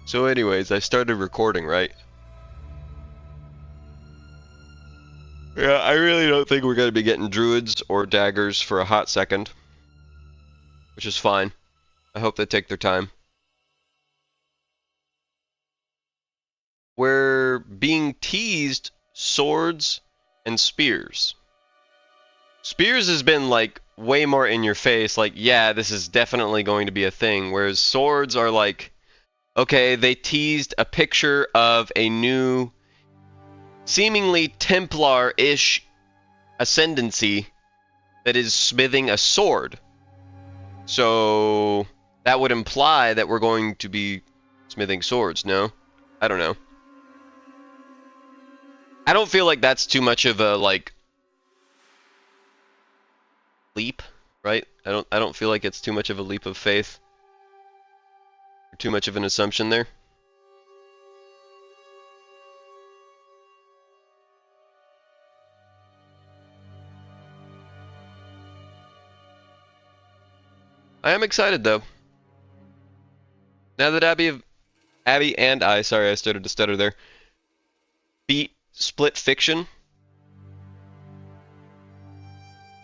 So anyways, I started recording, right? Yeah, I really don't think we're going to be getting druids or daggers for a hot second. Which is fine. I hope they take their time. We're being teased swords and spears. Spears has been like way more in your face, like, yeah, this is definitely going to be a thing, whereas swords are like, okay, they teased a picture of a new, seemingly Templar-ish Ascendancy that is smithing a sword. So that would imply that we're going to be smithing swords, no? I don't know. I don't feel like that's too much of a, like, leap, right? I don't feel like it's too much of a leap of faith. Or too much of an assumption there. I am excited though. Now that Abbey and I, sorry I started to stutter there, beat Split Fiction,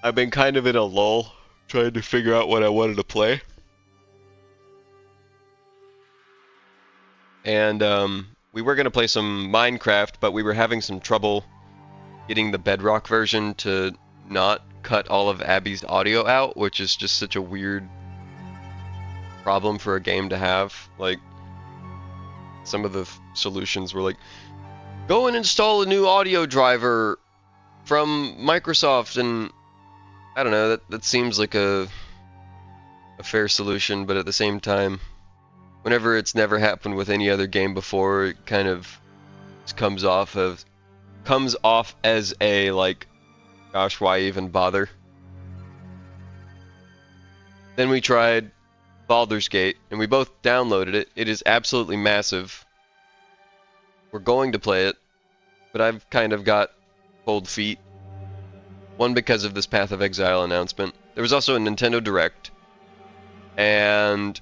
I've been kind of in a lull, trying to figure out what I wanted to play. And we were going to play some Minecraft, but we were having some trouble getting the Bedrock version to not cut all of Abby's audio out, which is just such a weird problem for a game to have. Like, some of the solutions were like, go and install a new audio driver from Microsoft, and I don't know, that seems like a fair solution, but at the same time, whenever it's never happened with any other game before, it kind of comes off as a, like, gosh, why even bother? Then we tried Baldur's Gate, and we both downloaded it. It is absolutely massive. We're going to play it, but I've kind of got cold feet. One, because of this Path of Exile announcement. There was also a Nintendo Direct, and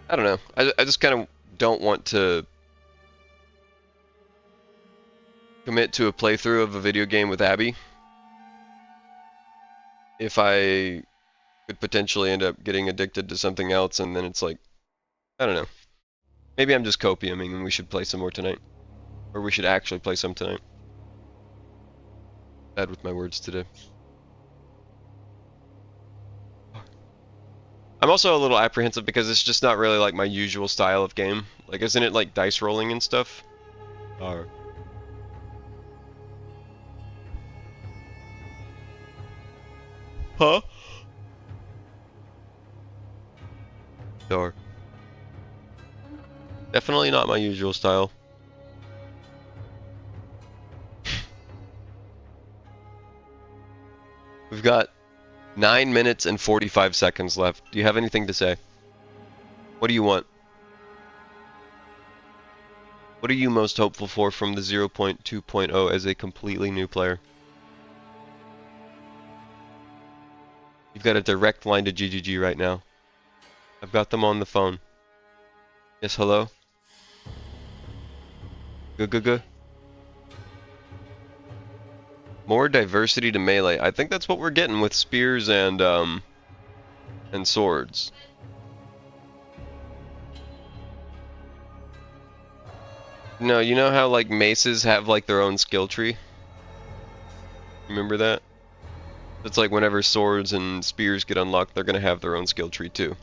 I don't know. I just kind of don't want to commit to a playthrough of a video game with Abby if I could potentially end up getting addicted to something else, and then it's like, I don't know. Maybe I'm just copiuming and we should play some more tonight. Or we should actually play some tonight. Bad with my words today. I'm also a little apprehensive because it's just not really like my usual style of game. Like, isn't it like dice rolling and stuff? Huh? Door. Definitely not my usual style. We've got 9 minutes and 45 seconds left. Do you have anything to say? What do you want? What are you most hopeful for from the 0.2.0 as a completely new player? You've got a direct line to GGG right now. I've got them on the phone. Yes, hello? Good. More diversity to melee. I think that's what we're getting with spears and swords. No, you know how like maces have like their own skill tree? Remember that? It's like whenever swords and spears get unlocked, they're gonna have their own skill tree too.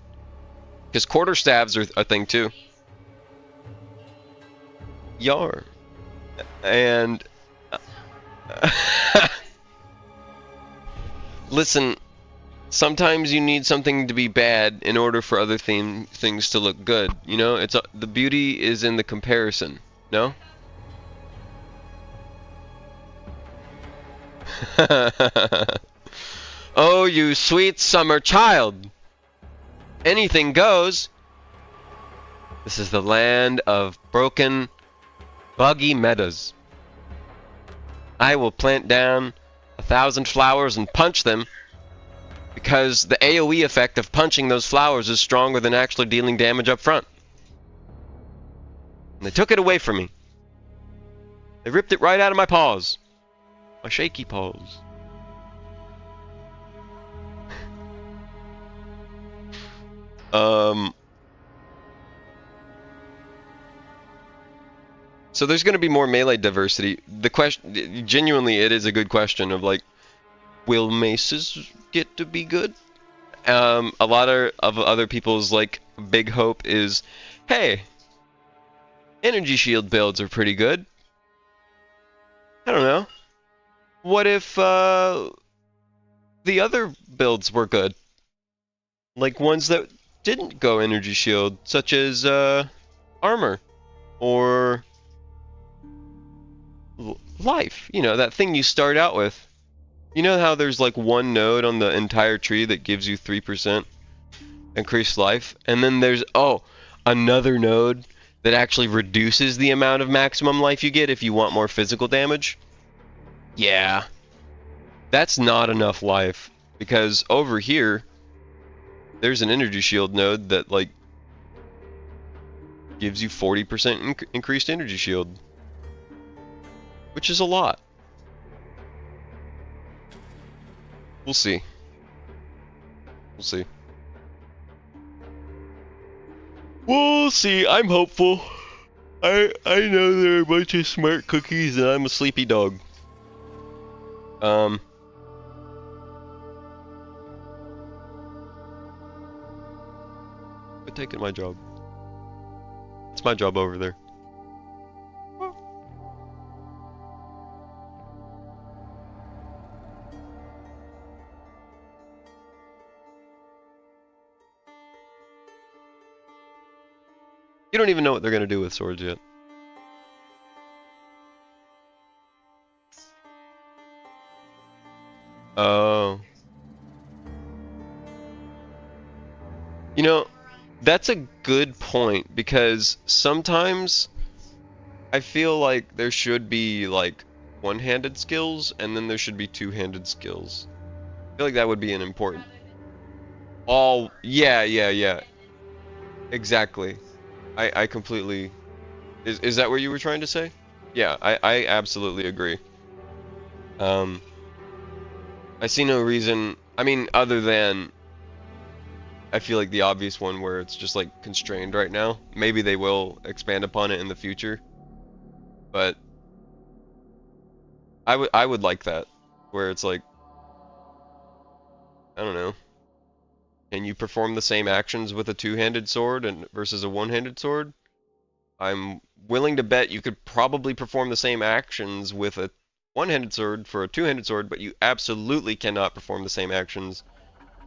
Because quarterstaves are a thing too. Yar. And listen, sometimes you need something to be bad in order for other things to look good. You know, it's the beauty is in the comparison. No? Oh, you sweet summer child. Anything goes. This is the land of broken, buggy meadows. I will plant down 1,000 flowers and punch them Because the AoE effect of punching those flowers is stronger than actually dealing damage up front. And they took it away from me. They ripped it right out of my paws. My shaky paws. So there's going to be more melee diversity. The question, genuinely, it is a good question of like, will maces get to be good? A lot of other people's like big hope is, hey, energy shield builds are pretty good. I don't know. What if the other builds were good? Like ones that didn't go energy shield, such as armor or life. You know, that thing you start out with. You know how there's like one node on the entire tree that gives you 3% increased life? And then there's, another node that actually reduces the amount of maximum life you get if you want more physical damage? Yeah. That's not enough life. Because over here, there's an energy shield node that like gives you 40% increased energy shield. Which is a lot. We'll see. We'll see. We'll see. I'm hopeful. I know there are a bunch of smart cookies and I'm a sleepy dog. Quit taking my job. It's my job over there. You don't even know what they're going to do with swords yet. Oh. You know, that's a good point, because sometimes I feel like there should be like one-handed skills and then there should be two-handed skills. I feel like that would be an important... Yeah. Exactly. I completely... Is that what you were trying to say? Yeah, I absolutely agree. I see no reason... I mean, other than... I feel like the obvious one where it's just like constrained right now. Maybe they will expand upon it in the future. But... I would like that. Where it's like... I don't know. Can you perform the same actions with a two-handed sword and versus a one-handed sword? I'm willing to bet you could probably perform the same actions with a one-handed sword for a two-handed sword, but you absolutely cannot perform the same actions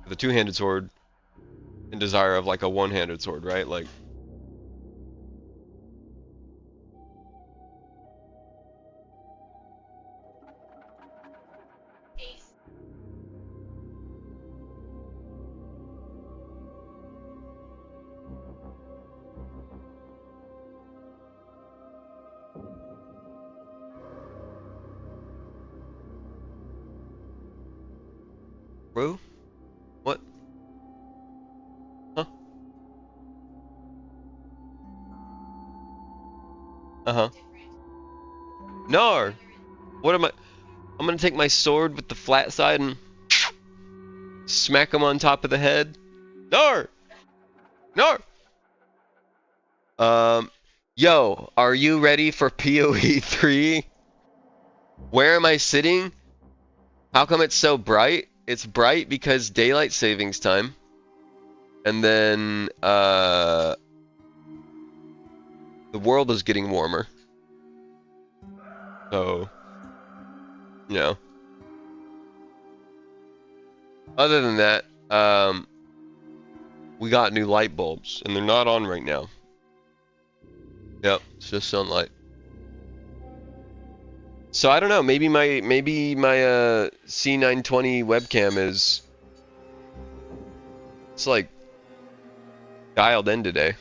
with a two-handed sword in desire of like a one-handed sword, right? Like, bro? What? Huh? Uh-huh. No! What am I... I'm gonna take my sword with the flat side and smack him on top of the head? No! No! Yo, are you ready for PoE 3? Where am I sitting? How come it's so bright? It's bright because daylight savings time. And then, the world is getting warmer. So, you know. Other than that, we got new light bulbs, and they're not on right now. Yep, it's just sunlight. So I don't know, maybe my C920 webcam is... It's like dialed in today.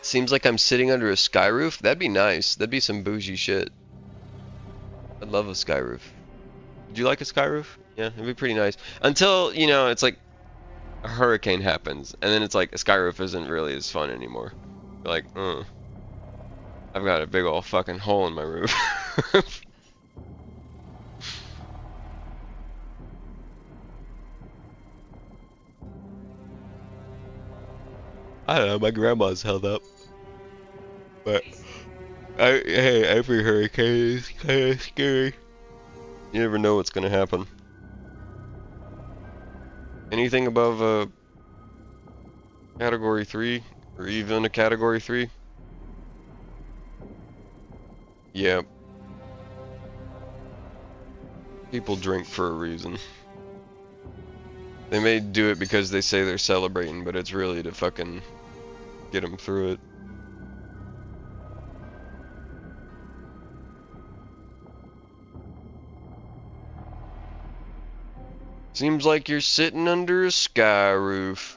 Seems like I'm sitting under a sky roof. That'd be nice. That'd be some bougie shit. I'd love a sky roof. Would you like a sky roof? Yeah, it'd be pretty nice. Until, you know, it's like a hurricane happens, and then it's like a sky roof isn't really as fun anymore. You're like, I've got a big old fucking hole in my roof. I don't know, my grandma's held up. But, hey, every hurricane is kind of scary. You never know what's gonna happen. Anything above a category 3, or even a category 3? Yeah. People drink for a reason. They may do it because they say they're celebrating, but it's really to fucking get them through it. Seems like you're sitting under a sky roof.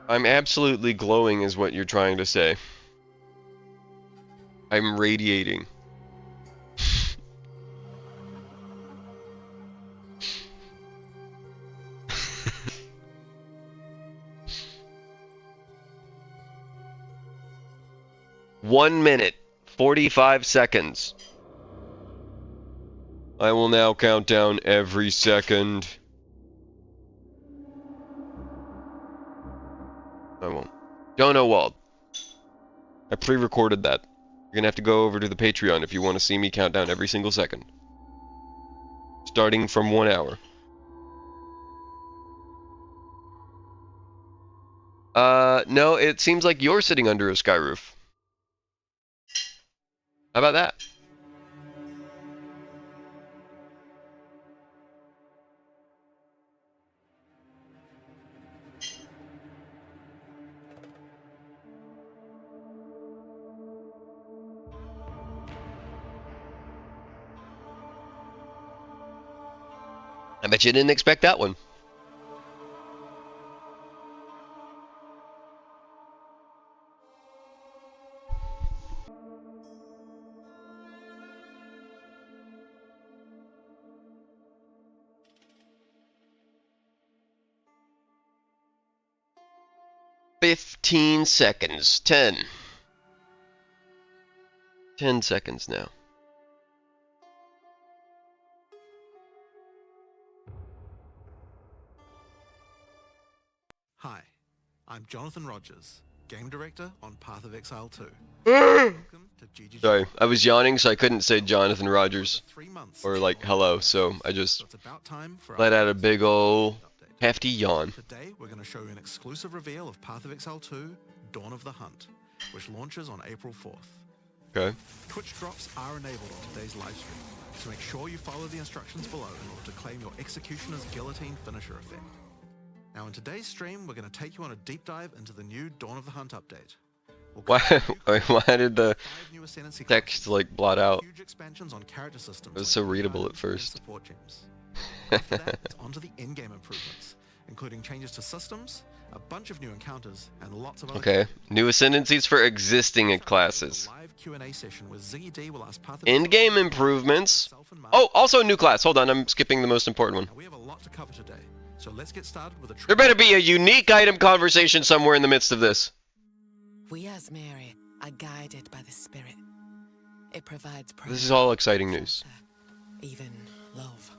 I'm absolutely glowing is what you're trying to say. I'm radiating. One minute, 45 seconds. I will now count down every second. I won't. Dono Wald. I pre-recorded that. You're gonna have to go over to the Patreon if you want to see me count down every single second. Starting from 1 hour. No, it seems like you're sitting under a sky roof. How about that? I bet you didn't expect that one. "15 seconds. 10. 10 seconds now. Hi, I'm Jonathan Rogers, Game Director on Path of Exile 2. Welcome to GGG. Sorry, I was yawning so I couldn't say Jonathan Rogers. Or like, hello, so I just let out a big ol' hefty yawn. Today we're going to show you an exclusive reveal of Path of Exile 2, Dawn of the Hunt, which launches on April 4th. Okay. Twitch drops are enabled on today's livestream, so make sure you follow the instructions below in order to claim your Executioner's Guillotine finisher effect. Now in today's stream, we're going to take you on a deep dive into the new Dawn of the Hunt update. Why did the text like blot out? Huge expansions on character systems. It was so readable at first. After that, it's onto the in-game improvements, including changes to systems, a bunch of new encounters, and lots of other Okay, new ascendancies for existing classes. In-game improvements. Oh, also a new class. Hold on, I'm skipping the most important one. We have a lot to cover today, so let's get started with a There better be a unique item conversation somewhere in the midst of this. We Azmerian are guided by the spirit. It provides This is all exciting news. even love.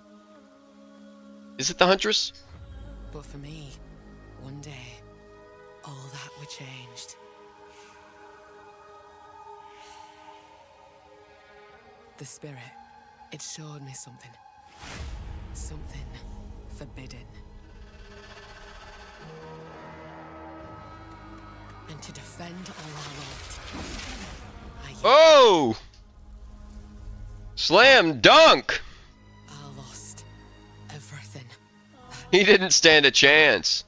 Is it the Huntress? But for me, one day, all that were changed. The spirit, it showed me something. Something forbidden. And to defend all I loved, Oh! Slam dunk! I lost everything. He didn't stand a chance.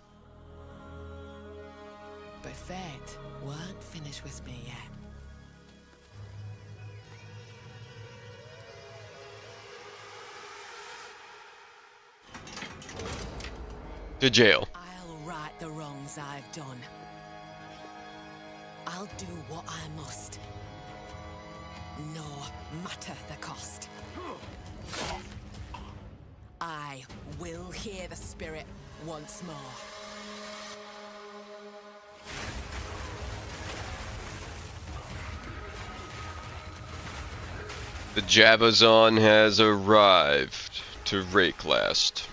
But fate weren't finished with me yet. To jail. I'll right the wrongs I've done. I'll do what I must. No matter the cost. hear the spirit once more. The Javazon has arrived to rake last.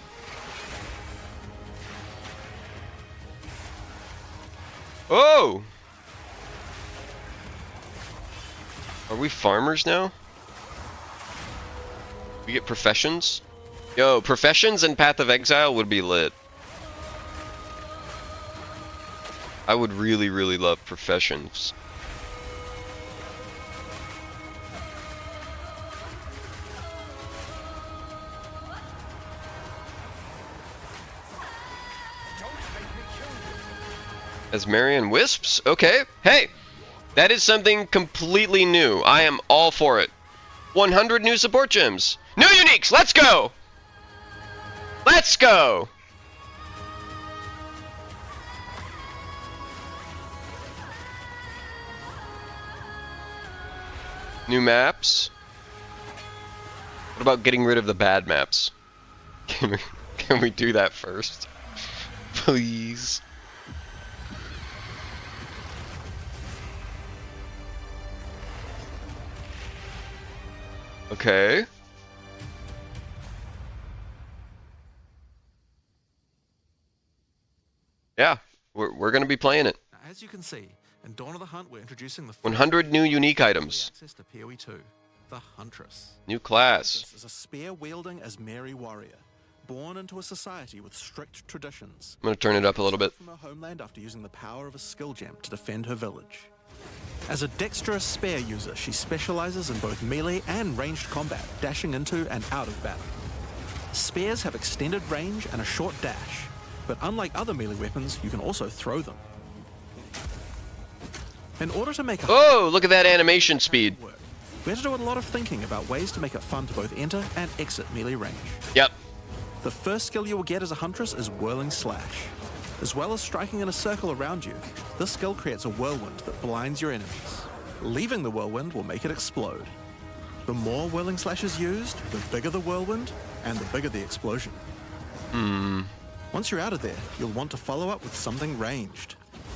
Oh! Are we farmers now? We get professions? Yo, professions and Path of Exile would be lit. I would really, really love professions. Azmerian Wisps? Okay. Hey! That is something completely new. I am all for it. 100 new support gems. New uniques! Let's go! Let's go! New maps. What about getting rid of the bad maps? Can we do that first? Please. Okay. Yeah, we're gonna be playing it. Now, as you can see, in Dawn of the Hunt, we're introducing the 100 new unique items. access to PoE 2, the Huntress. New class. This is a spear-wielding Azmerian warrior, born into a society with strict traditions. I'm gonna turn it up a little bit. From her homeland after using the power of a skill gem to defend her village. As a dexterous spear user, she specializes in both melee and ranged combat, dashing into and out of battle. Spears have extended range and a short dash, but unlike other melee weapons, you can also throw them. In order to make a Oh, look at that animation speed. work, we had to do a lot of thinking about ways to make it fun to both enter and exit melee range. Yep. The first skill you will get as a Huntress is Whirling Slash. As well as striking in a circle around you, this skill creates a whirlwind that blinds your enemies. Leaving the whirlwind will make it explode. The more Whirling Slash is used, the bigger the whirlwind, and the bigger the explosion. Once you're out of there, you'll want to follow up with something ranged.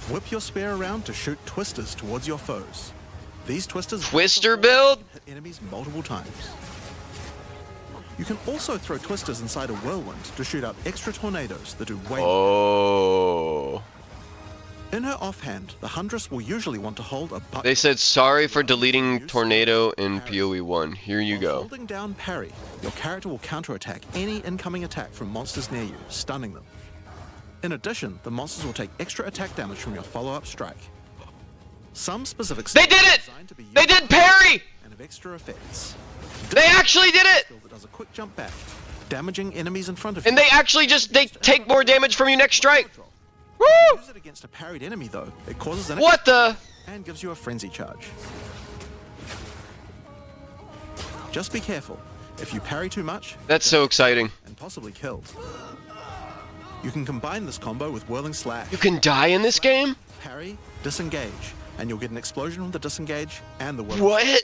Whip your spear around to shoot twisters towards your foes. These twisters Twister build? hit enemies multiple times. You can also throw twisters inside a whirlwind to shoot out extra tornadoes that do way more. Oh. In her offhand, the Huntress will usually want to hold a button. They said sorry for deleting Tornado in PoE 1. Here you While go. holding down parry, your character will counterattack any incoming attack from monsters near you, stunning them. In addition, the monsters will take extra attack damage from your follow-up strike. Some specific They did skills are it! designed to be They used did parry! and have extra effects. They actually did it! Skill that does a quick jump back, damaging enemies in front of And you. they actually just, they take more damage from you next strike. Woo! Use it against a parried enemy though. It causes an What the? and gives you a frenzy charge. Just be careful. If you parry too much, That's so exciting. and possibly killed. You can combine this combo with Whirling Slash. You can die in this game? Parry, disengage, and you'll get an explosion from the disengage and the whirling. What?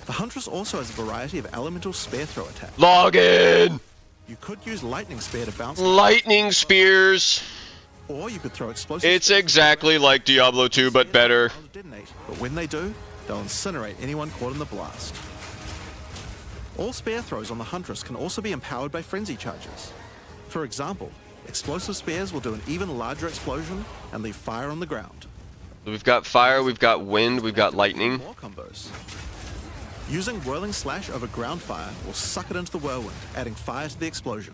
The Huntress also has a variety of elemental spear throw attacks. Log in! You could use lightning spear to bounce, Lightning spears. or you could throw explosive. It's exactly like Diablo 2, but better. Spears that detonate, but when they do, they'll incinerate anyone caught in the blast. All spear throws on the Huntress can also be empowered by frenzy charges. For example, explosive spears will do an even larger explosion and leave fire on the ground. We've got fire, we've got wind, we've got lightning. More combos. Using Whirling Slash over ground fire will suck it into the whirlwind, adding fire to the explosion.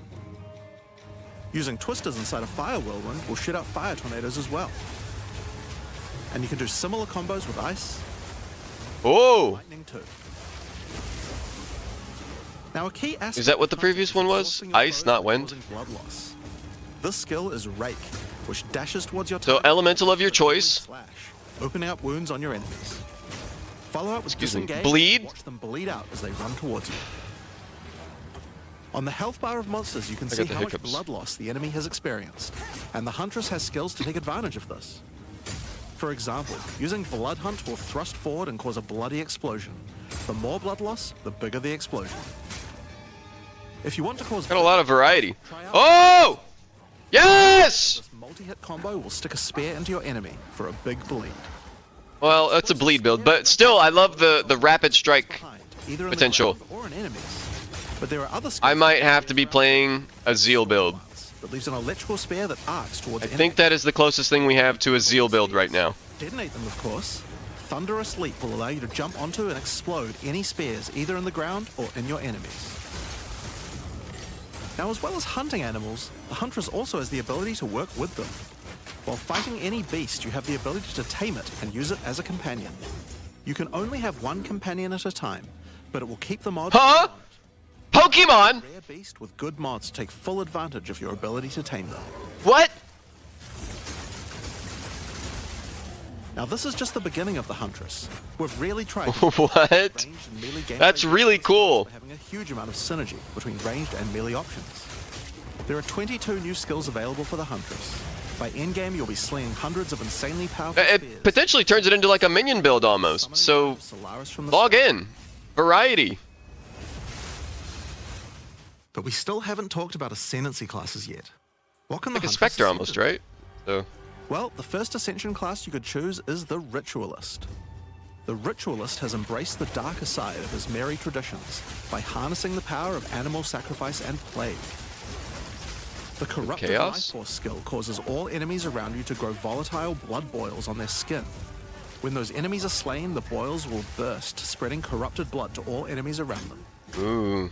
Using twisters inside a fire whirlwind will shoot out fire tornadoes as well. And you can do similar combos with ice, Oh! lightning too. Now a key aspect Is that what the of previous one was? forcing your Ice, foes not by wind? causing blood loss. This skill is Rake, which dashes towards your So target elemental of your with a Whirling choice. Slash, opening up wounds on your enemies. Follow up with Excuse me, disengage. bleed? Watch them bleed out as they run towards you. On the health bar of monsters, you can I see got the how much hiccups. blood loss the enemy has experienced, and the Huntress has skills to take advantage of this. For example, using Blood Hunt will thrust forward and cause a bloody explosion. The more blood loss, the bigger the explosion. If you want to cause Got a lot of variety. try out Oh! Yes! this multi-hit combo will stick a spear into your enemy for a big bleed. Well, that's a bleed build, but still, I love the rapid strike Behind, either in the potential. ground or in enemies. But there are other skills I might have to be playing a Zeal build. that leaves an electrical spear that arcs towards I enemies. think that is the closest thing we have to a Zeal build right now. Detonate them, of course. Thunderous Leap will allow you to jump onto and explode any spears either in the ground or in your enemies. Now, as well as hunting animals, the Huntress also has the ability to work with them. While fighting any beast, you have the ability to tame it and use it as a companion. You can only have one companion at a time, but it will keep the mods. Huh? Pokemon? Rare beast with good mods take full advantage of your ability to tame them. What? Now, this is just the beginning of the Huntress. We've really tried. What? Ranged and melee gameplay That's really cool. by having a huge amount of synergy between ranged and melee options. There are 22 new skills available for the Huntress. By endgame, you'll be slinging hundreds of insanely powerful It spears. potentially turns it into like a minion build almost. So Solaris from the log in. Variety. But we still haven't talked about Ascendancy classes yet. What can Like the a Huntress Spectre ascend almost, into? right? So Well, the first Ascension class you could choose is the Ritualist. The Ritualist has embraced the darker side of his merry traditions by harnessing the power of animal sacrifice and plague. The Corrupted chaos? Life Force skill causes all enemies around you to grow volatile blood boils on their skin. When those enemies are slain, the boils will burst, spreading corrupted blood to all enemies around them. ooh.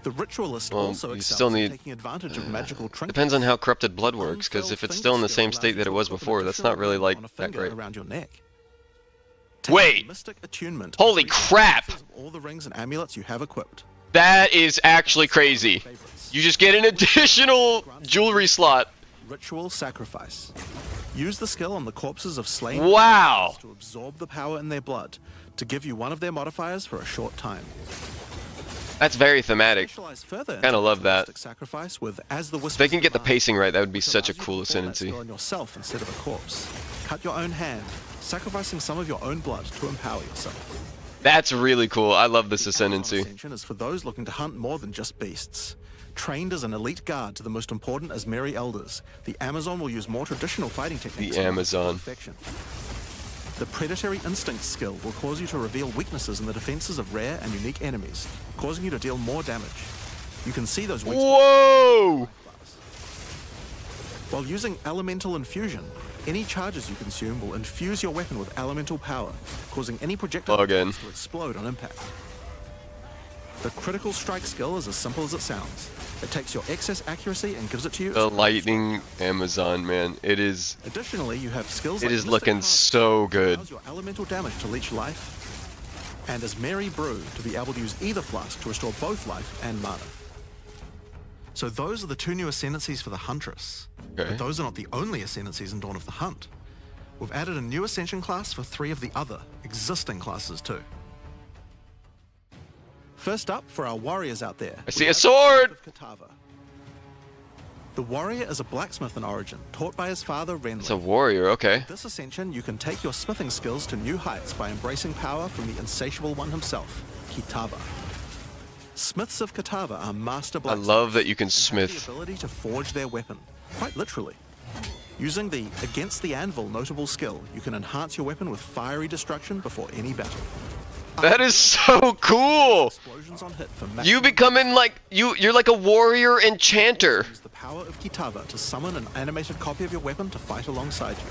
The Ritualist Well, also you excels still in need- taking advantage of magical trinkets. Depends on how corrupted blood works, because if it's still in the same state that it was before, that's not really like that great. Around your neck. Wait! Mystic attunement Holy increases crap! the chances of all the rings and amulets you have equipped. That is actually crazy. Favorites. You just get an additional jewelry slot. Ritual sacrifice. Use the skill on the corpses of slain Wow. to absorb the power in their blood to give you one of their modifiers for a short time. That's very thematic. Specialize further Kinda into love that. ritualistic sacrifice with as the If Wisps they can get the command, pacing right, that would be which such a allows you cool to perform that ascendancy. skill on yourself instead of a corpse. Cut your own hand, sacrificing some of your own blood to empower yourself. That's really cool. I love this Amazon ascendancy. Ascension is for those looking to hunt more than just beasts. Trained as an elite guard to the most important Azmeri elders, the Amazon will use more traditional fighting techniques. The to Amazon. perfection. The Predatory Instinct skill will cause you to reveal weaknesses in the defenses of rare and unique enemies, causing you to deal more damage. You can see those weak spots. Whoa! While using Elemental Infusion, any charges you consume will infuse your weapon with elemental power, causing any projectile Log in. attacks to explode on impact. The Critical Strike skill is as simple as it sounds. It takes your excess accuracy and gives it to you. The lightning Amazon, man. It is. Additionally, you have skills It like is Mystic looking Heart, so which good. allows your elemental damage to leech life, and as Mary Brew to be able to use either flask to restore both life and mana. So those are the two new ascendancies for the Huntress. Okay. But those are not the only ascendancies in Dawn of the Hunt. We've added a new ascension class for 3 of the other existing classes too. First up, for our warriors out there, I see we a have sword! the Katava. The warrior is a blacksmith in origin, taught by his father Renly. It's a warrior, okay. This ascension, you can take your smithing skills to new heights by embracing power from the insatiable one himself, Kitava. Smiths of Kitava are master I blacksmiths. love that you can and have smith. the ability to forge their weapon, quite literally. Using the Against the Anvil notable skill, you can enhance your weapon with fiery destruction before any battle. That is so cool! Explosions on hit for You maximum becoming like you're like a warrior enchanter. Use the power of Kitava to summon an animated copy of your weapon to fight alongside you.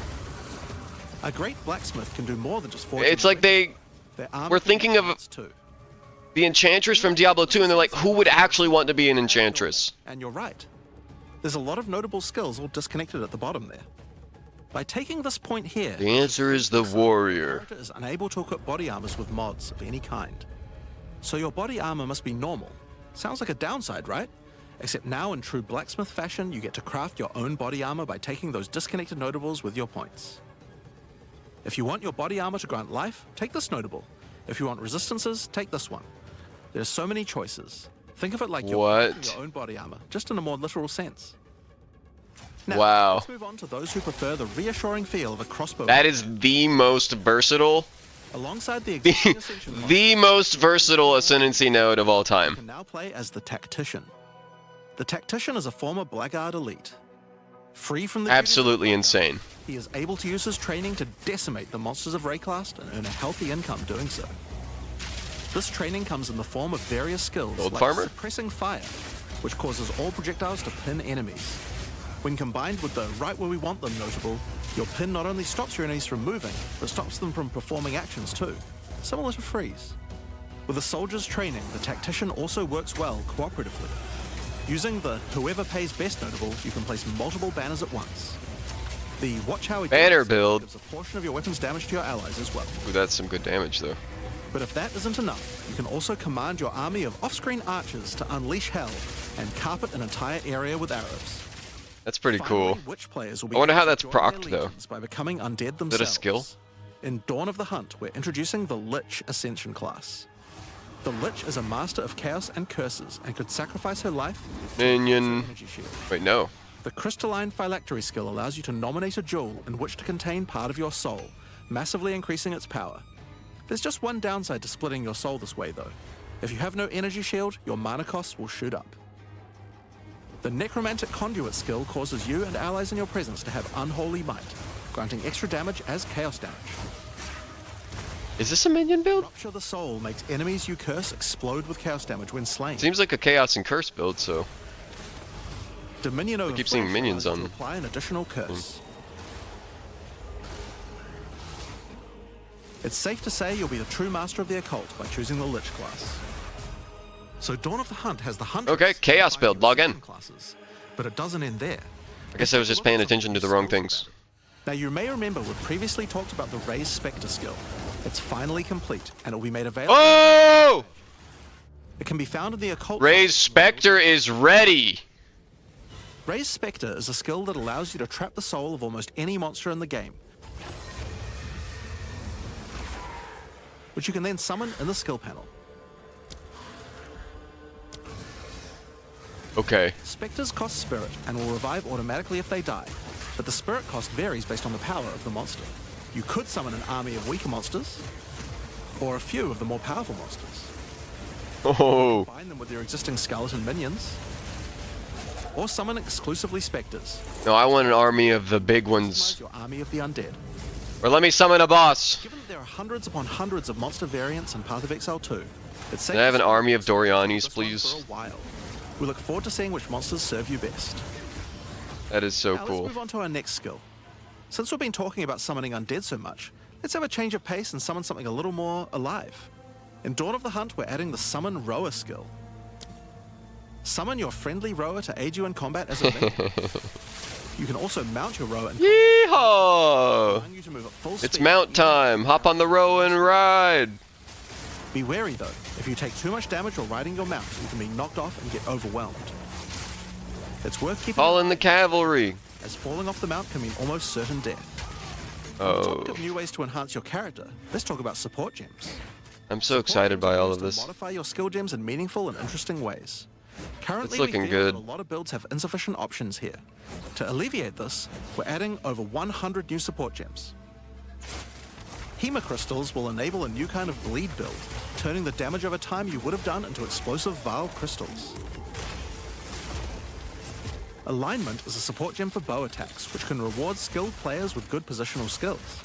A great blacksmith can do more than just forge. It's like they Their armor were can be thinking of enhanced too. the Enchantress from Diablo 2, and they're like, who would actually want to be an Enchantress? And you're right. There's a lot of notable skills all disconnected at the bottom there. By taking this point here, The answer is the the warrior. character is unable to equip body armors with mods of any kind. So your body armor must be normal. Sounds like a downside, right? Except now in true blacksmith fashion, you get to craft your own body armor by taking those disconnected notables with your points. If you want your body armor to grant life, take this notable. If you want resistances, take this one. There's so many choices. Think of it like you're What? crafting your own body armor, just in a more literal sense. Now, Wow. let's move on to those who prefer the reassuring feel of a crossbow. That is the most versatile, Alongside the existing Ascension the most versatile ascendancy node of all you time. can now play as the Tactician. The Tactician is a former Blackguard elite. Free from the Absolutely insane. he is able to use his training to decimate the monsters of Rayclast and earn a healthy income doing so. This training comes in the form of various skills Gold like farmer? suppressing fire, which causes all projectiles to pin enemies. When combined with the right where we want them notable, your pin not only stops your enemies from moving, but stops them from performing actions too, similar to freeze. With a soldier's training, the Tactician also works well cooperatively. Using the whoever pays best notable, you can place multiple banners at once. The watch how he Banner does build. gives a portion of your weapon's damage to your allies as well. Ooh, that's some good damage though. But if that isn't enough, you can also command your army of off-screen archers to unleash hell and carpet an entire area with arrows. That's pretty Finally, cool. witch players will be I wonder able how to that's join their procced, though. legions by becoming undead themselves. Is that a skill? In Dawn of the Hunt, we're introducing the Lich Ascension class. The Lich is a master of chaos and curses and could sacrifice her life for Minion. energy shield. Wait, no. The Crystalline Phylactery skill allows you to nominate a jewel in which to contain part of your soul, massively increasing its power. There's just one downside to splitting your soul this way though. If you have no energy shield, your mana costs will shoot up. The Necromantic Conduit skill causes you and allies in your presence to have unholy might, granting extra damage as chaos damage. Is this a minion build? Rupture the Soul makes enemies you curse explode with chaos damage when slain. Seems like a chaos and curse build, so Dominion over keep seeing Flesh minions allows you on- to apply an additional curse. It's safe to say you'll be the true master of the occult by choosing the Lich class. So Dawn of the Hunt has the Huntress. Okay, chaos and build, log in. classes, but it doesn't end there. I guess I was just paying attention to the wrong things. Now you may remember we previously talked about the Raised Spectre skill. It's finally complete and it will be made available. Oh! It can be found in the occult. Raised Spectre is ready. Raised Spectre is a skill that allows you to trap the soul of almost any monster in the game, which you can then summon in the skill panel. Okay. Spectres cost spirit and will revive automatically if they die, but the spirit cost varies based on the power of the monster. You could summon an army of weaker monsters, or a few of the more powerful monsters. Oh. Combine them with your existing skeleton minions, or summon exclusively specters. No, I want an army of the big Customize ones. your army of the undead. Or let me summon a boss. Given that there are hundreds upon hundreds of monster variants in Path of Exile 2, it's safe Can I have to an say army of this one Dorianis, for a please? while. We look forward to seeing which monsters serve you best. That is so Now cool. let's move on to our next skill. Since we've been talking about summoning undead so much, let's have a change of pace and summon something a little more alive. In Dawn of the Hunt, we're adding the Summon Rhoa skill. Summon your friendly Rhoa to aid you in combat as a minion. You can also mount your Rhoa in combat, Yeehaw! allowing you to move at full It's speed. mount time. Hop on the Rhoa and ride. Be wary though, if you take too much damage while riding your mount, you can be knocked off and get overwhelmed. It's worth keeping Call in the cavalry. as falling off the mount can mean almost certain death. On the topic Oh, of new ways to enhance your character, let's talk about support gems. I'm so Support excited gems by are all used of this. to modify your skill gems in meaningful and interesting ways. Currently, It's looking we feel good. that a lot of builds have insufficient options here. To alleviate this, we're adding over 100 new support gems. Hema crystals will enable a new kind of bleed build, turning the damage over time you would have done into explosive Vile crystals. Alignment is a support gem for bow attacks, which can reward skilled players with good positional skills.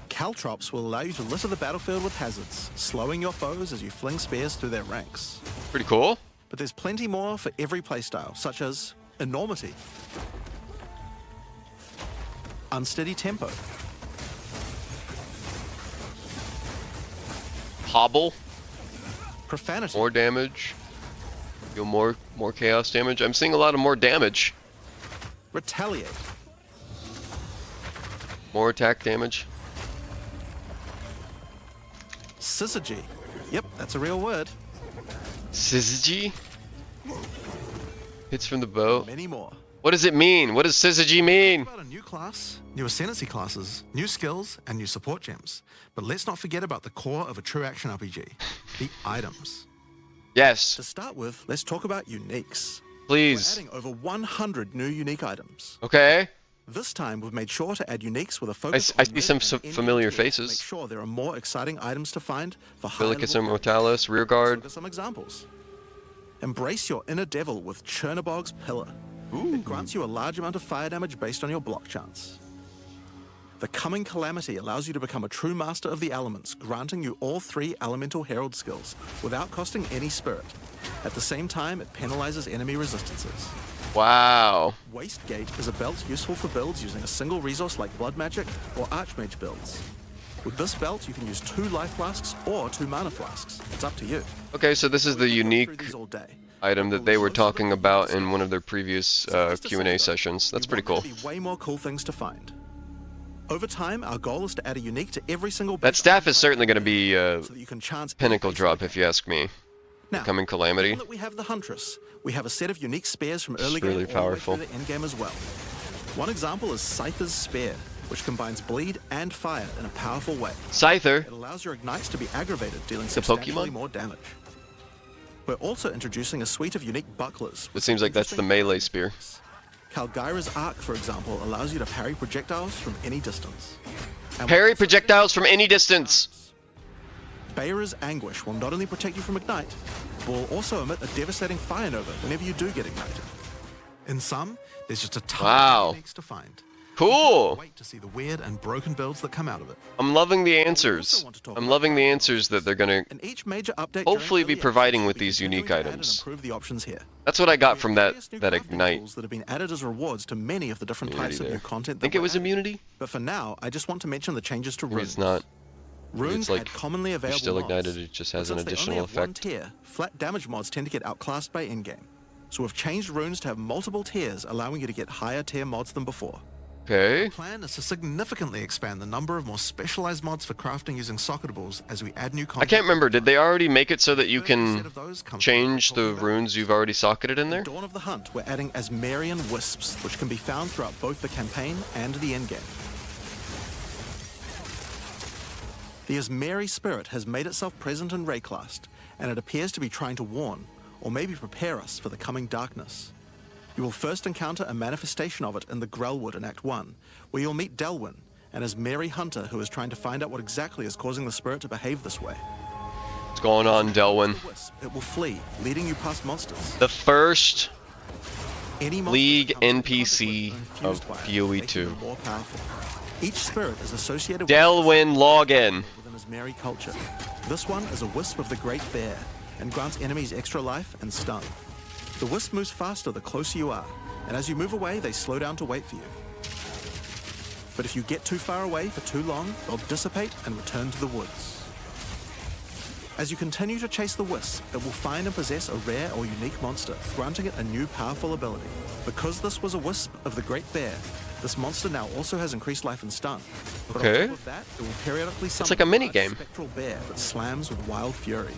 Caltrops will allow you to litter the battlefield with hazards, slowing your foes as you fling spears through their ranks. Pretty cool. But there's plenty more for every playstyle, such as Enormity, Unsteady Tempo, Hobble. Profanity, More damage. Deal more chaos damage. I'm seeing a lot of more damage. Retaliate, More attack damage. Syzygy. Yep, that's a real word. Syzygy? Hits from the bow. Many more. What does it mean? What does Syzygy mean? About a new class, new Ascendancy classes, new skills, and new support gems. But let's not forget about the core of a true action RPG, the items. Yes, To start with, let's talk about uniques. We're please. adding over 100 new unique items. Okay. This time, we've made sure to add uniques with a focus I on see mid some and end familiar tiers to faces. Make sure there are more exciting items to find for high Silicus Immortalis, Rearguard. Look at some examples. Embrace your inner devil with Chernobog's Pillar. Ooh. It grants you a large amount of fire damage based on your block chance. The Coming Calamity allows you to become a true master of the elements, granting you all 3 Elemental Herald skills without costing any spirit. At the same time, it penalizes enemy resistances. Wow. Wastegate is a belt useful for builds using a single resource like Blood Magic or Archmage builds. With this belt, you can use 2 life flasks or 2 mana flasks. It's up to you. Okay, so this is the unique These all day. item that they were talking about in one of their previous Q&A sessions. That's pretty cool. There'll be way more cool things to find. Over time, our goal is to add a unique to every single That staff is certainly going to be so that you can chance pinnacle any drop, base if you ask me. Now, Coming Calamity. given that we have the Huntress, we have a set of unique spears from early It's really game all the way powerful. through the end game as well. One example is Scyther's Spear, which combines bleed and fire in a powerful way. Scyther. It allows your ignites to be aggravated, dealing The substantially Pokemon? more damage. We're also introducing a suite of unique bucklers. It seems like that's the melee spear. Kalgyra's Arc, for example, allows you to parry projectiles from any distance. And Parry projectiles from any distance. Bayra's Anguish will not only protect you from Ignite, but will also emit a devastating Fire Nova whenever you do get ignited. In sum, there's just a ton Wow. of techniques to find. Cool. Wait to see the weird and broken builds that come out of it. I'm loving the answers. I'm loving the answers that they're going to In each major update, hopefully during be early providing access, with we these continue unique to add and items. improve the options here. That's what I got from that Various new crafting Ignite. tools that have been added as rewards to many of the different Immunity types of there. new content. Think that it we're was adding. immunity? But for now, I just want to mention the changes to Maybe runes. it's not. Runes like add commonly You're available still mods. ignited, it just has But an since they additional only have one effect. tier, flat damage mods tend to get outclassed by endgame. So we've changed runes to have multiple tiers, allowing you to get higher tier mods than before. Okay. The plan is to significantly expand the number of more specialized mods for crafting using socketables as we add new I content. can't remember. Did they already make it so that you 30% can of those come from change what we're the talking about. runes you've already socketed in there? In Dawn of the Hunt, we're adding Azmerian Wisps, which can be found throughout both the campaign and the endgame. The Azmeri spirit has made itself present in Rayclast, and it appears to be trying to warn, or maybe prepare us for the coming darkness. You will first encounter a manifestation of it in the Grelwood in Act 1, where you'll meet Delwyn, an Azmeri hunter who is trying to find out what exactly is causing the spirit to behave this way. What's going on, Delwyn? The Wisp, it will flee, leading you past monsters. The first Any monster League that comes in NPC contact with or infused of by it, PoE making 2. them more powerful. Each spirit is associated Delwyn login. within Azmeri culture. This one is a Wisp of the Great Bear and grants enemies extra life and stun. The Wisp moves faster the closer you are, and as you move away, they slow down to wait for you. But if you get too far away for too long, they'll dissipate and return to the woods. As you continue to chase the Wisp, it will find and possess a rare or unique monster, granting it a new powerful ability. Because this was a Wisp of the Great Bear, this monster now also has increased life and stun. But Okay. on top of that, it will periodically summon like a mini large game. spectral bear that slams with wild fury.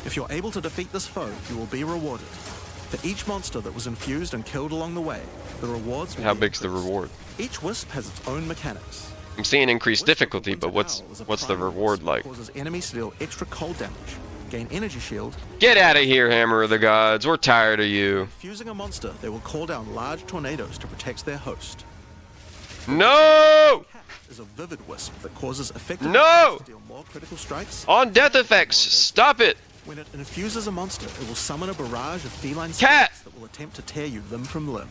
If you're able to defeat this foe, you will be rewarded. For each monster that was infused and killed along the way, the rewards will How be big's the increased. reward? Each Wisp has its own mechanics. I'm seeing increased Wisp of the difficulty, but Winter Owl is a what's the primal reward wisp like? that causes enemies to deal extra cold damage, gain energy shield. Get out of here, Hammer of the Gods. We're tired of you. Infusing a monster, they will call down large tornadoes to protect their host. No! Cat is a vivid wisp that causes effective No! to deal more critical strikes. On death effects. Stop it. When it infuses a monster, it will summon a barrage of feline Cat! spirits that will attempt to tear you limb from limb.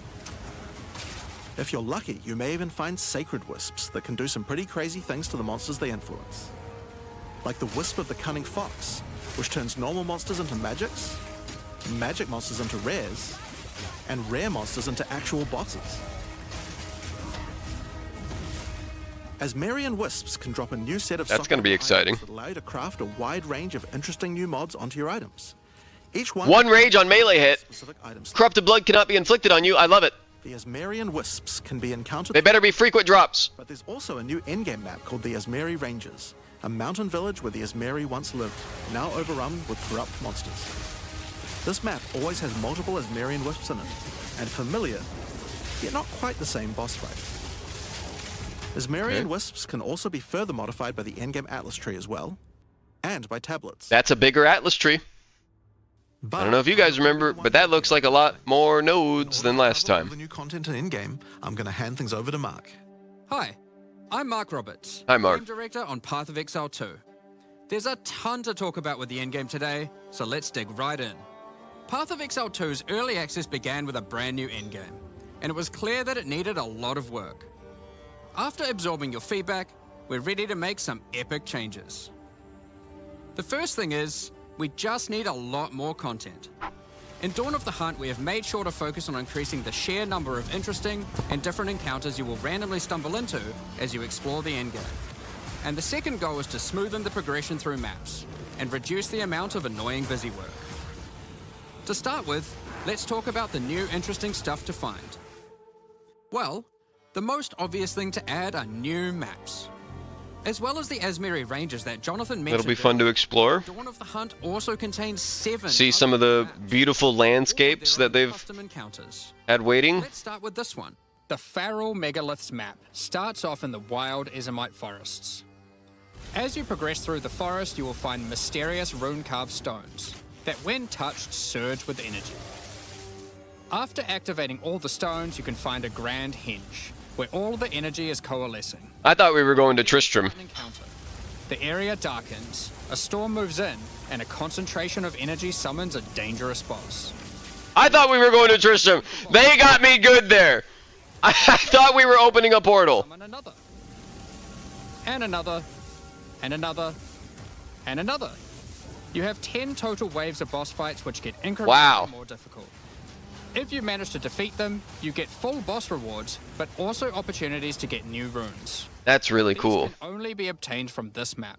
If you're lucky, you may even find sacred wisps that can do some pretty crazy things to the monsters they influence. Like the Wisp of the Cunning Fox, which turns normal monsters into magics, magic monsters into rares, and rare monsters into actual bosses. Azmerian Wisps can drop a new set of That's gonna be socketable exciting. items that allow you to craft a wide range of interesting new mods onto your items. Each one One rage on melee hit. specific items. Corrupted blood cannot be inflicted on you. I love it. The Azmerian Wisps can be encountered. They better be frequent drops. But there's also a new endgame map called the Azmeri Ranges, a mountain village where the Azmeri once lived, now overrun with corrupt monsters. This map always has multiple Azmerian Wisps in it, and familiar, yet not quite the same boss fight. Azmerian Okay. Wisps can also be further modified by the endgame Atlas tree as well, and by tablets. That's a bigger Atlas tree. I don't know if you guys remember, but that looks like a lot more nodes than last time. The new content in endgame, I'm going to hand things over to Mark. Hi, I'm Mark Roberts. Hi, Mark. Game Director on Path of Exile 2. There's a ton to talk about with the endgame today, so let's dig right in. Path of Exile 2's early access began with a brand new endgame, and it was clear that it needed a lot of work. After absorbing your feedback, we're ready to make some epic changes. The first thing is, we just need a lot more content. In Dawn of the Hunt, we have made sure to focus on increasing the sheer number of interesting and different encounters you will randomly stumble into as you explore the endgame. And the second goal is to smoothen the progression through maps and reduce the amount of annoying busy work. To start with, let's talk about the new interesting stuff to find. Well, the most obvious thing to add are new maps. As well as the Azmerian ranges that Jonathan mentioned. It'll be fun to explore. Dawn of the Hunt also contains 7. See some of the beautiful landscapes that they've custom encounters. had waiting. Let's start with this one. The Feral Megaliths map starts off in the wild Ezomite forests. As you progress through the forest, you will find mysterious rune-carved stones that, when touched, surge with energy. After activating all the stones, you can find a grand henge, where all the energy is coalescing. I thought we were going to Tristram. Encounter. The area darkens, a storm moves in, and a concentration of energy summons a dangerous boss. I thought we were going to Tristram. They got me good there. I thought we were opening a portal. Summon another. And another. And another. And another. You have 10 total waves of boss fights which get incrementally more difficult. If you manage to defeat them, you get full boss rewards, but also opportunities to get new runes. That's really cool. These can only be obtained from this map.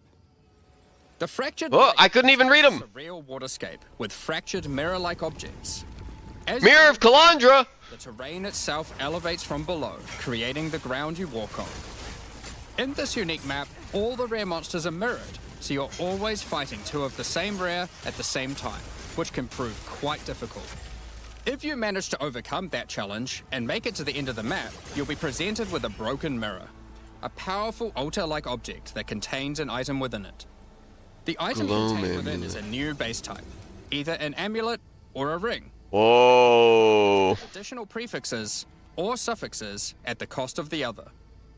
The Fractured Oh, Lake I couldn't even read them. is a real waterscape with fractured mirror-like objects. As Mirror of Kalandra. the terrain itself elevates from below, creating the ground you walk on. In this unique map, all the rare monsters are mirrored, so you're always fighting 2 of the same rare at the same time, which can prove quite difficult. If you manage to overcome that challenge and make it to the end of the map, you'll be presented with a broken mirror, a powerful altar-like object that contains an item within it. The item contained within is a new base type, either an amulet or a ring. Whoa. Additional prefixes or suffixes at the cost of the other.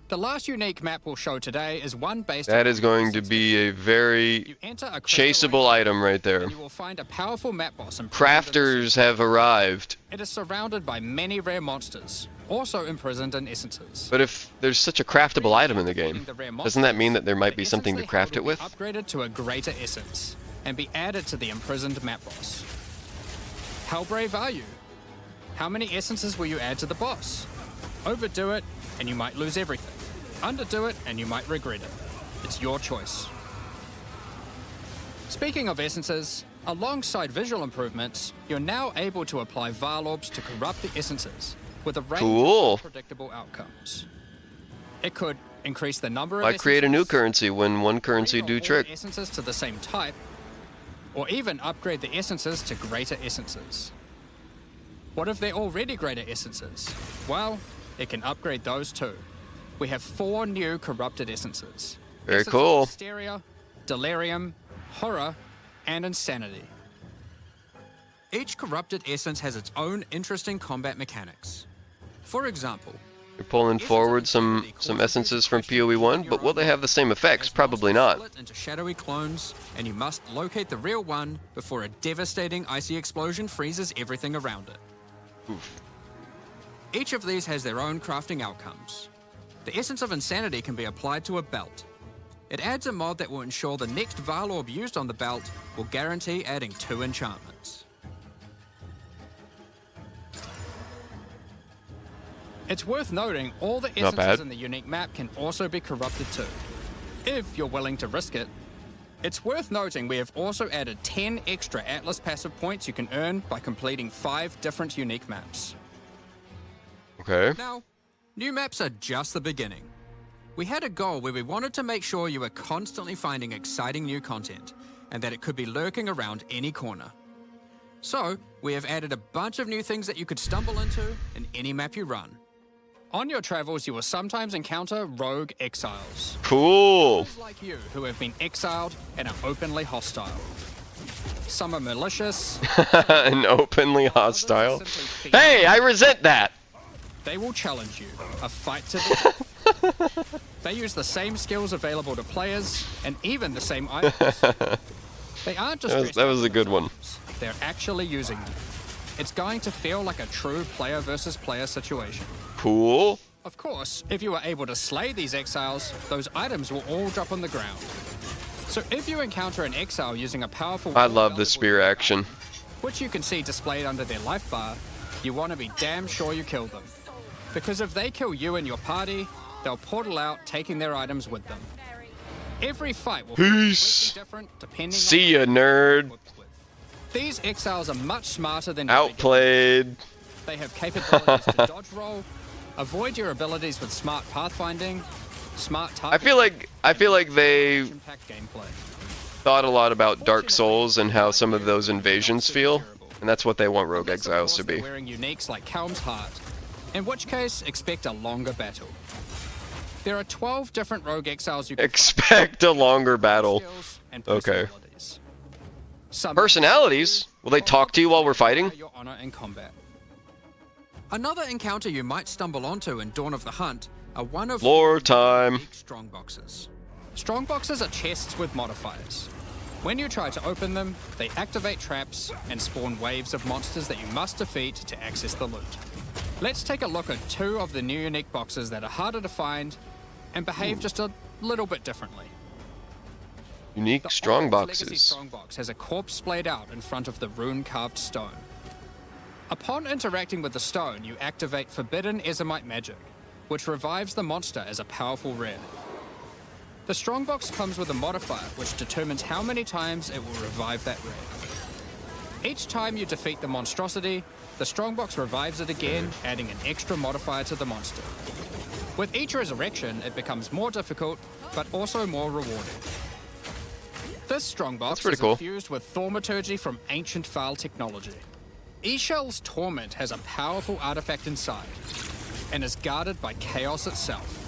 The last unique map we'll show today is one based That on is going to be a very you enter a chaseable item right there. and you will find a powerful map boss imprisoned in Crafters have arrived. it is surrounded by many rare monsters, also imprisoned in essences. But if there's such a craftable item in the game, doesn't that mean that there might be The something to essence they craft it hold will with? be upgraded to a greater essence and be added to the imprisoned map boss. How brave are you? How many essences will you add to the boss? Overdo it and you might lose everything. Underdo it and you might regret it. It's your choice. Speaking of essences, alongside visual improvements, you're now able to apply Varlorbs to corrupt the essences with a range Cool. of predictable outcomes. It could increase the number of Why create a new essences, currency when one currency reroll do all trick? the essences to the same type, or even upgrade the essences to greater essences. What if they're already greater essences? Well, it can upgrade those too. We have 4 new corrupted essences. Very Essence cool. of Hysteria, Delirium, Horror, and Insanity. Each corrupted essence has its own interesting combat mechanics. For example, You're pulling forward some essences from PoE 1, but will they have the same effects? Probably not. split into shadowy clones, and you must locate the real one before a devastating icy explosion freezes everything around it. Oof. Each of these has their own crafting outcomes. The Essence of Insanity can be applied to a belt. It adds a mod that will ensure the next Varlorb used on the belt will guarantee adding 2 enchantments. It's worth noting all the Not bad. essences in the unique map can also be corrupted too, if you're willing to risk it. It's worth noting we have also added 10 extra Atlas passive points you can earn by completing 5 different unique maps. Okay. Now, new maps are just the beginning. We had a goal where we wanted to make sure you were constantly finding exciting new content, and that it could be lurking around any corner. So, we have added a bunch of new things that you could stumble into in any map you run. On your travels, you will sometimes encounter rogue exiles. Cool. Those like you who have been exiled and are openly hostile. Some are malicious. And openly hostile. Hey, I resent that. They will challenge you, a fight to the death. They use the same skills available to players, and even the same items. They aren't just That was a good one. they're actually using them. It's going to feel like a true player versus player situation. Cool. Of course, if you are able to slay these exiles, those items will all drop on the ground. So if you encounter an exile using a powerful... I love the spear action. Which you can see displayed under their life bar, you want to be damn sure you kill them. Because if they kill you and your party, they'll portal out, taking their items with them. Every fight will feel Peace. completely different depending See on ya, nerd. These exiles are much smarter than Outplayed. They have capabilities to dodge roll, avoid your abilities with smart pathfinding, smart target. I feel like they action-packed gameplay. thought a lot about Dark Souls and how some of those invasions feel, and that's what they want Rogue Exiles to be. Wearing uniques like Helm's Heart, in which case expect a longer battle. There are 12 different Rogue Exiles you can Expect a longer battle. and Okay. personalities. Some Personalities? Will they talk to you while we're fighting? your honor in combat. Another encounter you might stumble onto in Dawn of the Hunt are one of Lore time. unique Strongboxes. Strongboxes are chests with modifiers. When you try to open them, they activate traps and spawn waves of monsters that you must defeat to access the loot. Let's take a look at 2 of the new unique boxes that are harder to find and behave just a little bit differently. Unique The strong Oryx Legacy boxes. Strongbox has a corpse splayed out in front of the rune-carved stone. Upon interacting with the stone, you activate Forbidden Ezomite magic, which revives the monster as a powerful rare. The Strongbox comes with a modifier which determines how many times it will revive that rare. Each time you defeat the monstrosity, the Strongbox revives it again, adding an extra modifier to the monster. With each resurrection, it becomes more difficult, but also more rewarding. This Strongbox pretty is cool. infused with Thaumaturgy from ancient File technology. Eshell's Torment has a powerful artifact inside, and is guarded by Chaos itself.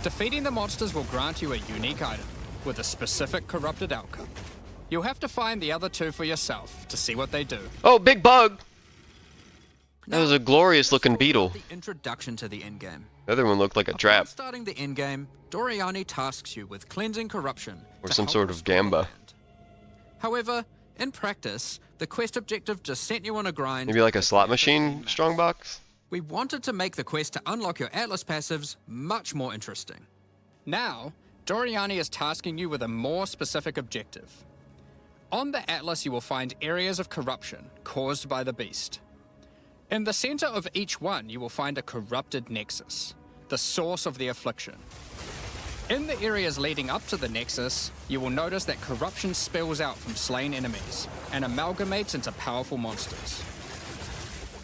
Defeating the monsters will grant you a unique item, with a specific corrupted outcome. You'll have to find the other 2 for yourself to see what they do. Oh, big bug! That was Now, a glorious let's looking talk beetle. about the introduction to the endgame. The other one looked like a Upon trap. starting the endgame, Doriani tasks you with cleansing corruption Or to some help sort of restore the gamba. land. However, in practice, the quest objective just sent you on a grind. Maybe like a to slot clear 15 machine maps. strongbox? We wanted to make the quest to unlock your Atlas passives much more interesting. Now, Doriani is tasking you with a more specific objective. On the Atlas, you will find areas of corruption caused by the beast. In the center of each one, you will find a corrupted nexus, the source of the affliction. In the areas leading up to the nexus, you will notice that corruption spills out from slain enemies and amalgamates into powerful monsters.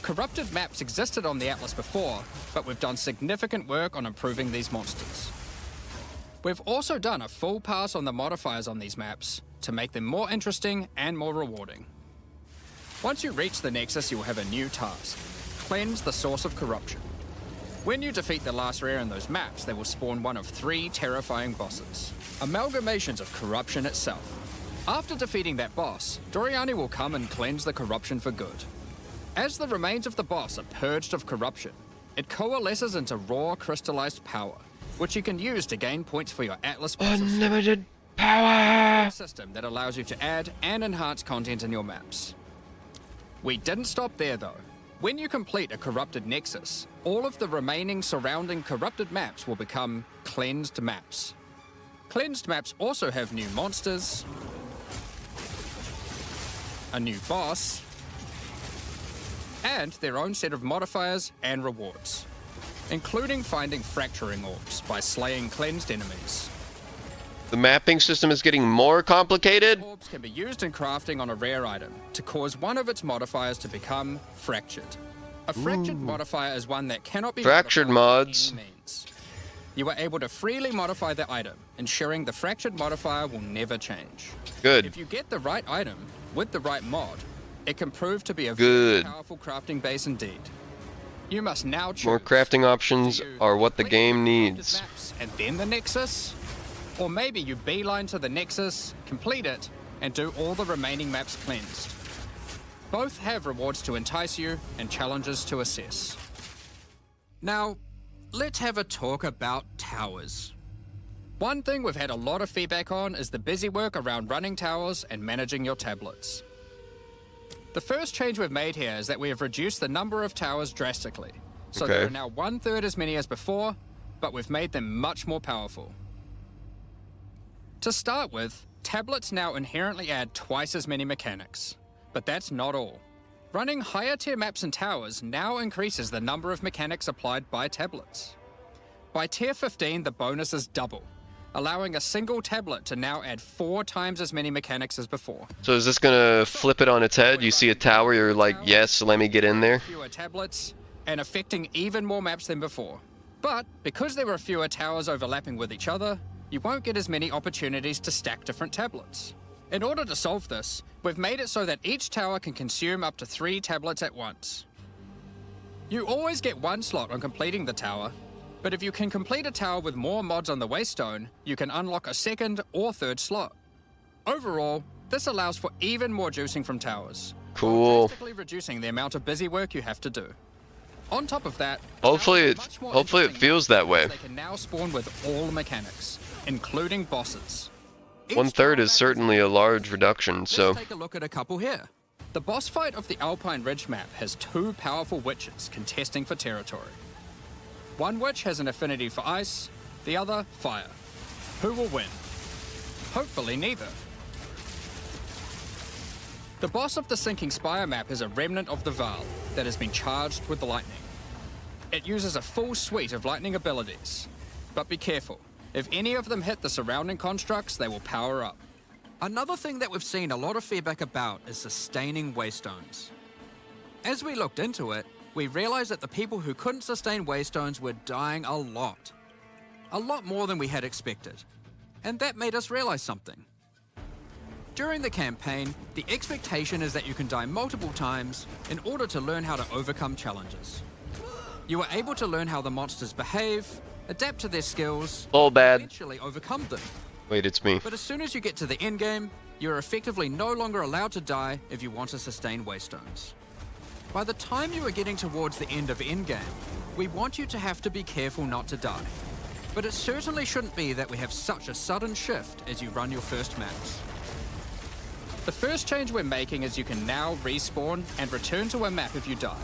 Corrupted maps existed on the Atlas before, but we've done significant work on improving these monsters. We've also done a full pass on the modifiers on these maps to make them more interesting and more rewarding. Once you reach the Nexus, you will have a new task: cleanse the source of corruption. When you defeat the last rare in those maps, they will spawn one of 3 terrifying bosses, amalgamations of corruption itself. After defeating that boss, Doriani will come and cleanse the corruption for good. As the remains of the boss are purged of corruption, it coalesces into raw crystallized power, which you can use to gain points for your Atlas bosses. Unlimited power! System that allows you to add and enhance content in your maps. We didn't stop there though. When you complete a corrupted nexus, all of the remaining surrounding corrupted maps will become cleansed maps. Cleansed maps also have new monsters, a new boss, and their own set of modifiers and rewards, including finding fracturing orbs by slaying cleansed enemies. The mapping system is getting more complicated. Orbs can be used in crafting on a rare item to cause one of its modifiers to become fractured. A fractured modifier is one that cannot be Fractured modified by mods. any means. You are able to freely modify the item, ensuring the fractured modifier will never change. Good. If you get the right item with the right mod, it can prove to be a Good. very powerful crafting base indeed. You must now choose. More crafting options Do you are what the complete game crafted needs. maps and then the Nexus? Or maybe you beeline to the Nexus, complete it, and do all the remaining maps cleansed. Both have rewards to entice you and challenges to assess. Now, let's have a talk about towers. One thing we've had a lot of feedback on is the busy work around running towers and managing your tablets. The first change we've made here is that we have reduced the number of towers drastically. So Okay. there are now 1/3 as many as before, but we've made them much more powerful. To start with, tablets now inherently add twice as many mechanics. But that's not all. Running higher tier maps and towers now increases the number of mechanics applied by tablets. By tier 15, the bonus is double, allowing a single tablet to now add 4 times as many mechanics as before. So is this gonna flip it on its head? You see a tower, you're like, yes, let me get in there. Fewer tablets, and affecting even more maps than before. But because there were fewer towers overlapping with each other, you won't get as many opportunities to stack different tablets. In order to solve this, we've made it so that each tower can consume up to 3 tablets at once. You always get 1 slot on completing the tower, but if you can complete a tower with more mods on the Waystone, you can unlock a 2nd or 3rd slot. Overall, this allows for even more juicing from towers, Cool. while drastically reducing the amount of busy work you have to do. On top of that, Hopefully towers are much more hopefully it interesting feels that way. because they can now spawn with all mechanics, including bosses. Each 1/3 tower is map certainly a large reduction, so Let's take a look at a couple here. The boss fight of the Alpine Ridge map has 2 powerful witches contesting for territory. One witch has an affinity for ice, the other fire. Who will win? Hopefully neither. The boss of the Sinking Spire map is a remnant of the Val that has been charged with lightning. It uses a full suite of lightning abilities, but be careful. If any of them hit the surrounding constructs, they will power up. Another thing that we've seen a lot of feedback about is sustaining Waystones. As we looked into it, we realized that the people who couldn't sustain Waystones were dying a lot. A lot more than we had expected. And that made us realize something. During the campaign, the expectation is that you can die multiple times in order to learn how to overcome challenges. You are able to learn how the monsters behave, adapt to their skills, all and bad. eventually overcome them. Wait, it's me. But as soon as you get to the end game, you're effectively no longer allowed to die if you want to sustain Waystones. By the time you are getting towards the end of endgame, we want you to have to be careful not to die. But it certainly shouldn't be that we have such a sudden shift as you run your first maps. The first change we're making is you can now respawn and return to a map if you die,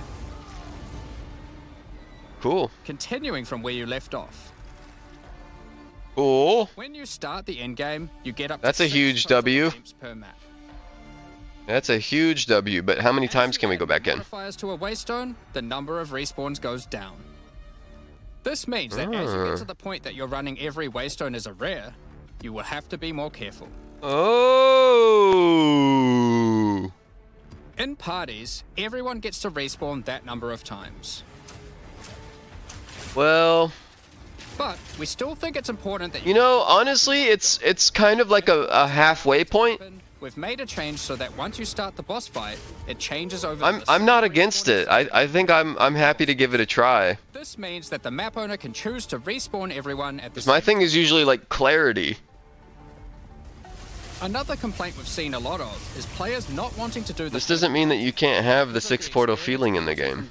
Cool. continuing from where you left off. Cool. When you start the endgame, you get up to That's a 6 huge total W. attempts per map. That's a huge W, but how many times can we go back in? Modifiers to a Waystone, the number of respawns goes down. This means that as you get to the point that you're running every Waystone as a rare, you will have to be more careful. Oh. In parties, everyone gets to respawn that number of times. Well, But we still think it's important that you know, honestly, it's kind of like a halfway point. We've made a change so that once you start the boss fight, it changes over. I'm not against it. I think I'm happy to give it a try. This means that the map owner can choose to respawn everyone at the My same thing is usually like clarity. Another complaint we've seen a lot of is players not wanting to do the This doesn't mean that you can't have the 6 portal feeling in the game.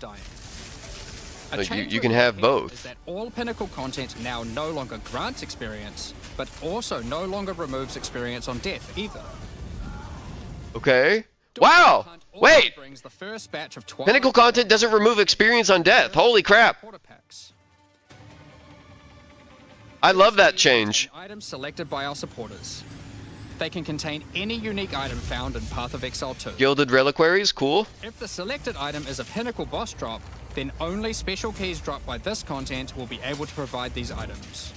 A Like, change you we're can have making both. Is that all pinnacle content now no longer grants experience, but also no longer removes experience on death either. Okay. Wow! Hunt also Wait! brings the first batch of Twilight Pinnacle content doesn't remove experience on death. Holy crap! Porta packs. I love that These change. contain items selected by our supporters. They can contain any unique item found in Path of Exile 2. Gilded reliquaries, cool. If the selected item is a pinnacle boss drop, then only special keys dropped by this content will be able to provide these items.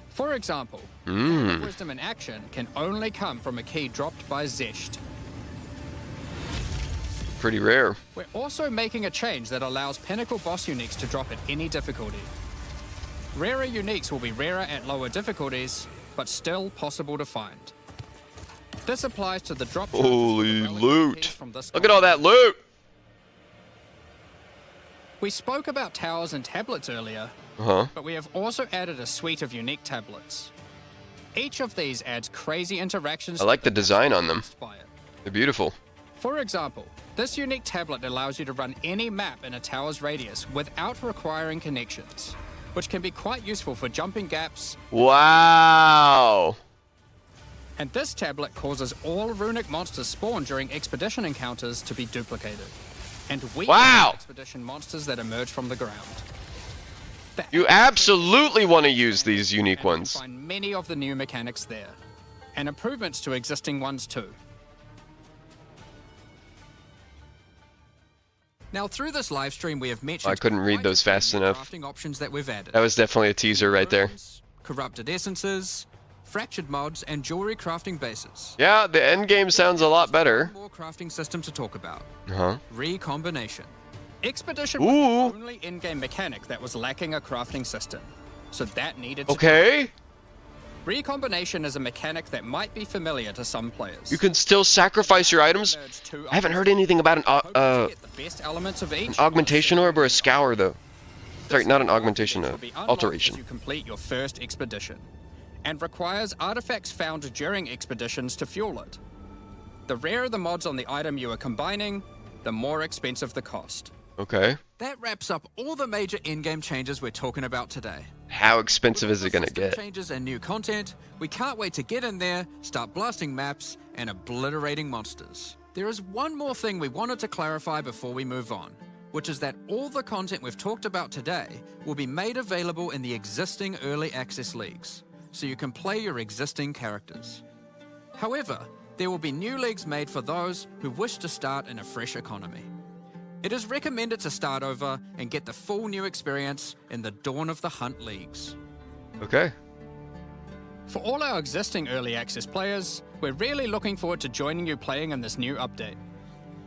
For example, Hand of Wisdom in action can only come from a key dropped by Zesht. Pretty rare. We're also making a change that allows pinnacle boss uniques to drop at any difficulty. Rarer uniques will be rarer at lower difficulties, but still possible to find. This applies to the drop charges for Holy the relic loot. keys from this Look at all that loot! We spoke about towers and tablets earlier, Uh-huh. but we have also added a suite of unique tablets. Each of these adds crazy interactions. I like to the design on them. by it. They're beautiful. For example, this unique tablet allows you to run any map in a tower's radius without requiring connections, which can be quite useful for jumping gaps. Wow! And this tablet causes all runic monsters spawned during expedition encounters to be duplicated. And we Wow! expedition monsters that emerge from the ground. You absolutely want to use these unique And you can ones. find many of the new mechanics there, and improvements to existing ones too. Now, through this live stream, we have mentioned I couldn't read quite those a few fast new enough. crafting options that we've added. That was definitely a teaser right there. Runes, corrupted essences, fractured mods, and jewelry crafting bases. Yeah, the end game sounds a lot better. One more crafting system to talk about. Uh-huh. Recombination. Expedition was Ooh. the only in-game mechanic that was lacking a crafting system, so that needed to Okay. Recombination is a mechanic that might be familiar to some players. You can still sacrifice your items. I haven't heard anything about an augmentation orb or a scour though. Sorry, not an augmentation, alteration. As you complete your first expedition, and requires artifacts found during expeditions to fuel it. The rarer the mods on the item you are combining, the more expensive the cost. Okay. That wraps up all the major in-game changes we're talking about today. How expensive With is all it the gonna system get? changes and new content, we can't wait to get in there, start blasting maps, and obliterating monsters. There is one more thing we wanted to clarify before we move on, which is that all the content we've talked about today will be made available in the existing early access leagues, so you can play your existing characters. However, there will be new leagues made for those who wish to start in a fresh economy. It is recommended to start over and get the full new experience in the Dawn of the Hunt leagues. Okay. For all our existing early access players, we're really looking forward to joining you playing in this new update.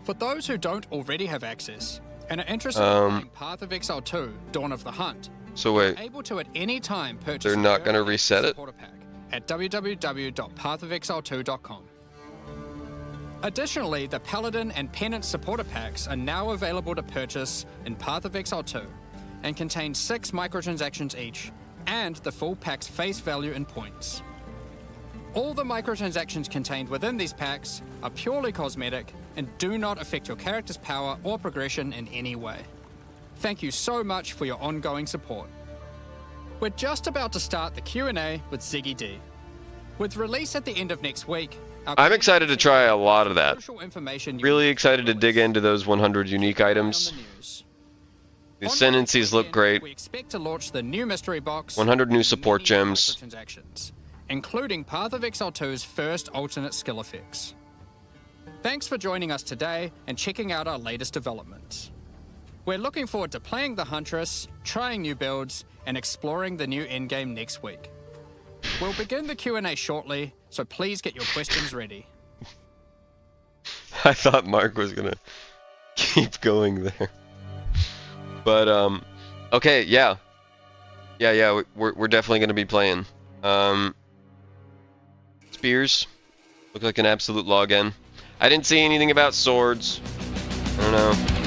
For those who don't already have access and are interested in playing Path of Exile 2, Dawn of the Hunt, So wait, able to at any time purchase they're not gonna reset it? supporter pack at www.pathofexile2.com. Additionally, the Paladin and Penance supporter packs are now available to purchase in Path of Exile 2 and contain 6 microtransactions each and the full pack's face value in points. All the microtransactions contained within these packs are purely cosmetic and do not affect your character's power or progression in any way. Thank you so much for your ongoing support. We're just about to start the Q&A with Ziggy D. With release at the end of next week, I'm excited to try a lot of that. crucial information you Really need excited to dig into those 100 unique items. on the news. The On Ascendancies look weekend, great. We expect to launch the new mystery box. 100 new and support many gems. microtransactions, including Path of Exile 2's first alternate skill effects. Thanks for joining us today and checking out our latest developments. We're looking forward to playing the Huntress, trying new builds, and exploring the new endgame next week. We'll begin the Q&A shortly, so please get your questions ready. I thought Mark was gonna keep going there. But okay, yeah. We're definitely gonna be playing. Spears look like an absolute login. I didn't see anything about swords. I don't know.